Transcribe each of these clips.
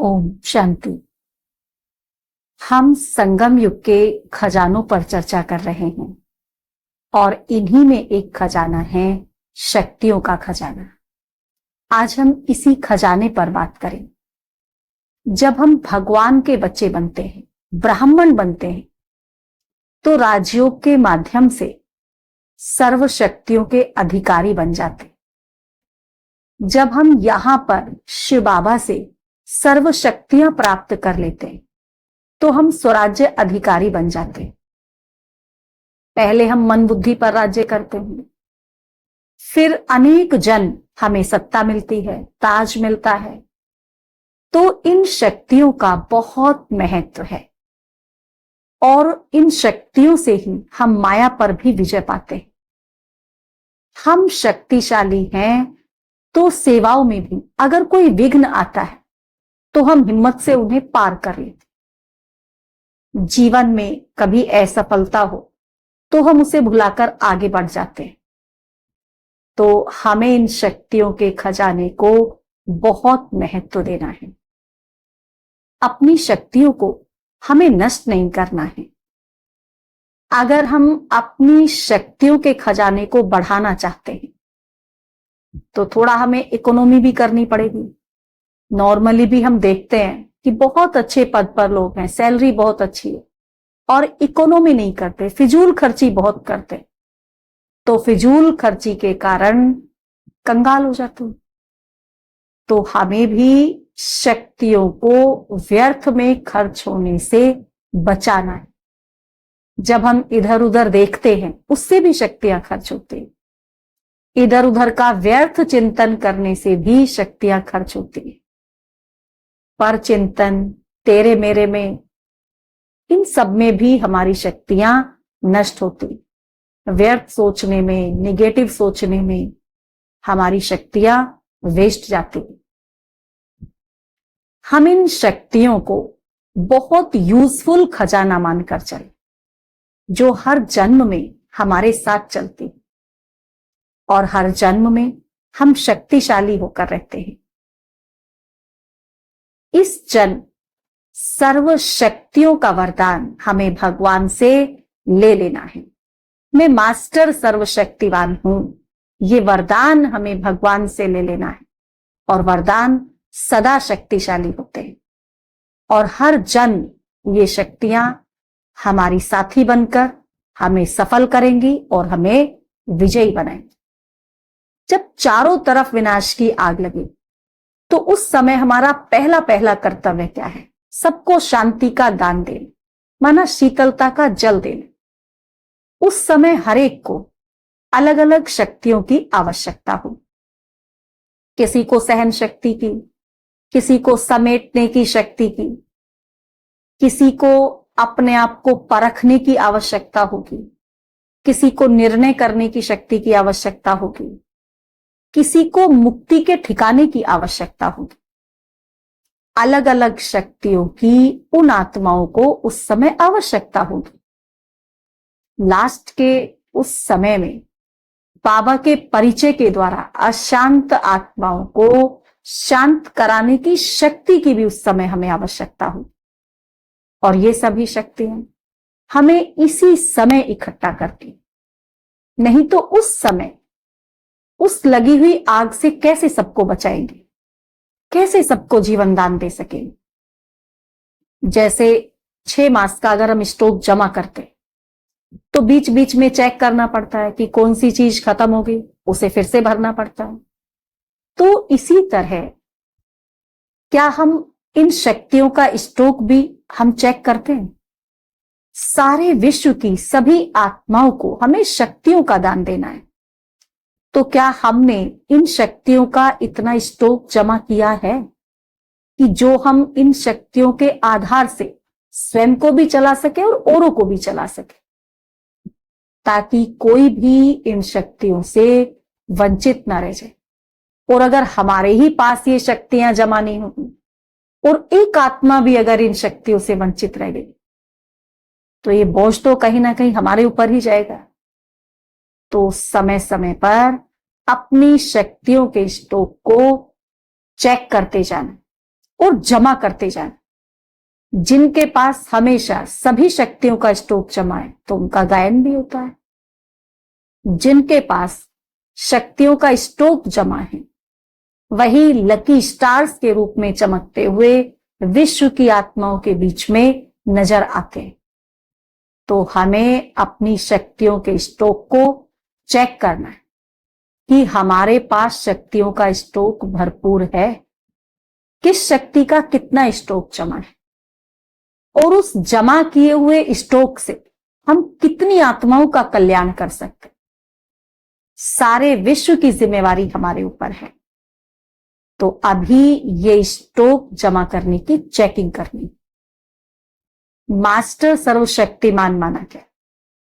ओम शांति। हम संगम युग के खजानों पर चर्चा कर रहे हैं और इन्हीं में एक खजाना है शक्तियों का खजाना। आज हम इसी खजाने पर बात करें। जब हम भगवान के बच्चे बनते हैं, ब्राह्मण बनते हैं, तो राजयोग के माध्यम से सर्व शक्तियों के अधिकारी बन जाते। जब हम यहां पर शिव बाबा से सर्व शक्तियां प्राप्त कर लेते हैं तो हम स्वराज्य अधिकारी बन जाते। पहले हम मन बुद्धि पर राज्य करते हैं, फिर अनेक जन्म हमें सत्ता मिलती है, ताज मिलता है। तो इन शक्तियों का बहुत महत्व है और इन शक्तियों से ही हम माया पर भी विजय पाते हैं। हम शक्तिशाली हैं तो सेवाओं में भी अगर कोई विघ्न आता है तो हम हिम्मत से उन्हें पार कर लेते। जीवन में कभी असफलता हो तो हम उसे भुलाकर आगे बढ़ जाते हैं। तो हमें इन शक्तियों के खजाने को बहुत महत्व देना है। अपनी शक्तियों को हमें नष्ट नहीं करना है। अगर हम अपनी शक्तियों के खजाने को बढ़ाना चाहते हैं तो थोड़ा हमें इकोनॉमी भी करनी पड़ेगी। नॉर्मली भी हम देखते हैं कि बहुत अच्छे पद पर लोग हैं, सैलरी बहुत अच्छी है और इकोनॉमी नहीं करते, फिजूल खर्ची बहुत करते। तो फिजूल खर्ची के कारण कंगाल हो जाते। तो हमें भी शक्तियों को व्यर्थ में खर्च होने से बचाना है। जब हम इधर उधर देखते हैं उससे भी शक्तियां खर्च होती हैं। इधर उधर का व्यर्थ चिंतन करने से भी शक्तियां खर्च होती है। पर चिंतन, तेरे मेरे में, इन सब में भी हमारी शक्तियां नष्ट होती। व्यर्थ सोचने में, निगेटिव सोचने में हमारी शक्तियां वेस्ट जाती। हम इन शक्तियों को बहुत यूजफुल खजाना मानकर चले, जो हर जन्म में हमारे साथ चलती और हर जन्म में हम शक्तिशाली होकर रहते हैं। इस जन्म सर्व शक्तियों का वरदान हमें भगवान से ले लेना है। मैं मास्टर सर्वशक्तिवान हूं, ये वरदान हमें भगवान से ले लेना है। और वरदान सदा शक्तिशाली होते हैं और हर जन्म ये शक्तियां हमारी साथी बनकर हमें सफल करेंगी और हमें विजयी बनाएंगी। जब चारों तरफ विनाश की आग लगे तो उस समय हमारा पहला कर्तव्य क्या है? सबको शांति का दान देना, माना शीतलता का जल देना। उस समय हर एक को अलग अलग शक्तियों की आवश्यकता हो। किसी को सहन शक्ति की, किसी को समेटने की शक्ति की, किसी को अपने आप को परखने की आवश्यकता होगी, किसी को निर्णय करने की शक्ति की आवश्यकता होगी, किसी को मुक्ति के ठिकाने की आवश्यकता होगी। अलग अलग शक्तियों की उन आत्माओं को उस समय आवश्यकता होगी। लास्ट के उस समय में बाबा के परिचय के द्वारा अशांत आत्माओं को शांत कराने की शक्ति की भी उस समय हमें आवश्यकता होगी। और ये सभी शक्तियां हमें इसी समय इकट्ठा करती, नहीं तो उस समय उस लगी हुई आग से कैसे सबको बचाएंगे, कैसे सबको जीवन दान दे सकेंगे। जैसे 6 मास का अगर हम स्टॉक जमा करते तो बीच बीच में चेक करना पड़ता है कि कौन सी चीज खत्म हो गई, उसे फिर से भरना पड़ता है। तो इसी तरह क्या हम इन शक्तियों का स्टॉक भी हम चेक करते हैं? सारे विश्व की सभी आत्माओं को हमें शक्तियों का दान देना है। तो क्या हमने इन शक्तियों का इतना स्टॉक जमा किया है कि जो हम इन शक्तियों के आधार से स्वयं को भी चला सके और औरों को भी चला सके, ताकि कोई भी इन शक्तियों से वंचित ना रह जाए। और अगर हमारे ही पास ये शक्तियां जमा नहीं होगी और एक आत्मा भी अगर इन शक्तियों से वंचित रह गई तो ये बोझ तो कहीं ना कहीं हमारे ऊपर ही जाएगा। तो समय समय पर अपनी शक्तियों के स्टॉक को चेक करते जाना, और जमा करते जाएं। जिनके पास हमेशा सभी शक्तियों का स्टॉक जमा है तो उनका गायन भी होता है। जिनके पास शक्तियों का स्टॉक जमा है वही लकी स्टार्स के रूप में चमकते हुए विश्व की आत्माओं के बीच में नजर आते हैं। तो हमें अपनी शक्तियों के स्टॉक को चेक करना है कि हमारे पास शक्तियों का स्टॉक भरपूर है, किस शक्ति का कितना स्टॉक जमा है, और उस जमा किए हुए स्टॉक से हम कितनी आत्माओं का कल्याण कर सकते हैं। सारे विश्व की जिम्मेवारी हमारे ऊपर है। तो अभी ये स्टॉक जमा करने की चेकिंग करनी। मास्टर सर्वशक्तिमान माना गया,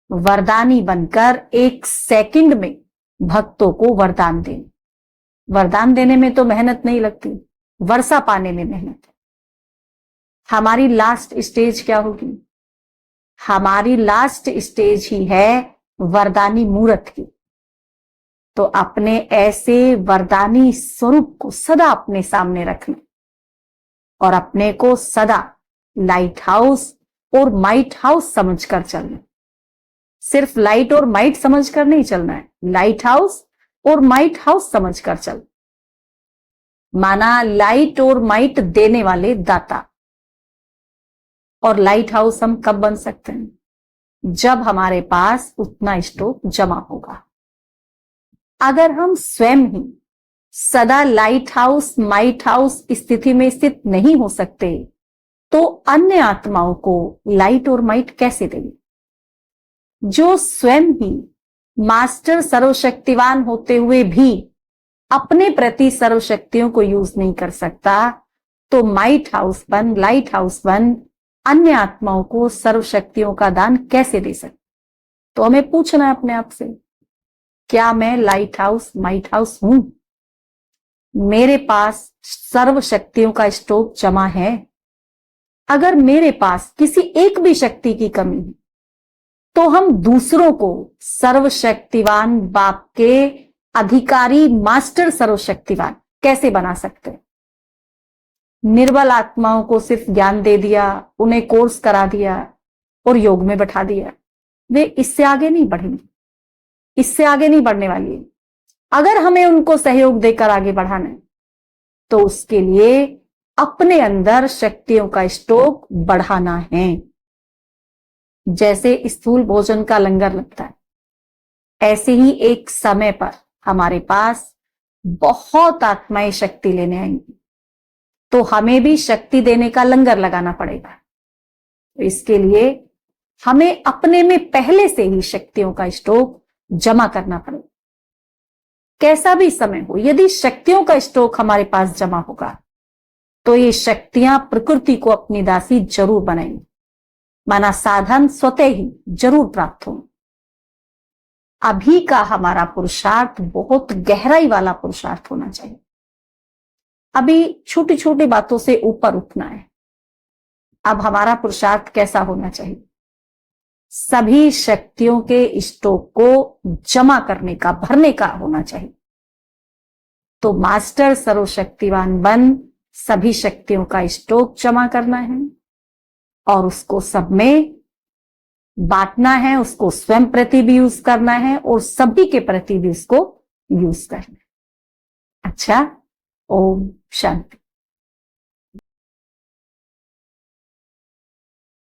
वरदानी बनकर 1 सेकंड में भक्तों को वरदान देने। वरदान देने में तो मेहनत नहीं लगती, वर्षा पाने में मेहनत है। हमारी लास्ट स्टेज क्या होगी? हमारी लास्ट स्टेज ही है वरदानी मूर्त की। तो अपने ऐसे वरदानी स्वरूप को सदा अपने सामने रखना और अपने को सदा लाइट हाउस और माइट हाउस समझकर चलना। सिर्फ लाइट और माइट समझकर नहीं चलना है, लाइट हाउस और माइट हाउस समझकर चल। माना लाइट और माइट देने वाले दाता। और लाइट हाउस हम कब बन सकते हैं? जब हमारे पास उतना स्टॉक जमा होगा। अगर हम स्वयं ही सदा लाइट हाउस माइट हाउस स्थिति में स्थित नहीं हो सकते तो अन्य आत्माओं को लाइट और माइट कैसे देंगे? जो स्वयं ही मास्टर सर्वशक्तिवान होते हुए भी अपने प्रति सर्वशक्तियों को यूज नहीं कर सकता तो माइट हाउस बन, लाइट हाउस बन अन्य आत्माओं को सर्वशक्तियों का दान कैसे दे सकते? तो हमें पूछना है अपने आप से, क्या मैं लाइट हाउस माइट हाउस हूं? मेरे पास सर्व शक्तियों का स्टॉक जमा है? अगर मेरे पास किसी एक भी शक्ति की कमी है तो हम दूसरों को सर्वशक्तिवान बाप के अधिकारी मास्टर सर्वशक्तिवान कैसे बना सकते हैं? निर्बल आत्माओं को सिर्फ ज्ञान दे दिया, उन्हें कोर्स करा दिया और योग में बैठा दिया, वे इससे आगे नहीं बढ़ेंगे, इससे आगे नहीं बढ़ने वाली है। अगर हमें उनको सहयोग देकर आगे बढ़ाना है तो उसके लिए अपने अंदर शक्तियों का स्टॉक बढ़ाना है। जैसे स्थूल भोजन का लंगर लगता है, ऐसे ही एक समय पर हमारे पास बहुत आत्माएं शक्ति लेने आएंगी तो हमें भी शक्ति देने का लंगर लगाना पड़ेगा। तो इसके लिए हमें अपने में पहले से ही शक्तियों का स्टॉक जमा करना पड़ेगा। कैसा भी समय हो, यदि शक्तियों का स्टॉक हमारे पास जमा होगा तो ये शक्तियां प्रकृति को अपनी दासी जरूर बनाएंगी, माना साधन स्वतः ही जरूर प्राप्त होंगे। अभी का हमारा पुरुषार्थ बहुत गहराई वाला पुरुषार्थ होना चाहिए। अभी छोटी छोटी बातों से ऊपर उठना है। अब हमारा पुरुषार्थ कैसा होना चाहिए? सभी शक्तियों के स्टॉक को जमा करने का, भरने का होना चाहिए। तो मास्टर सर्वशक्तिवान बन सभी शक्तियों का स्टॉक जमा करना है और उसको सब में बांटना है, उसको स्वयं प्रति भी यूज करना है और सभी के प्रति भी उसको यूज करना है। अच्छा, ओम शांति।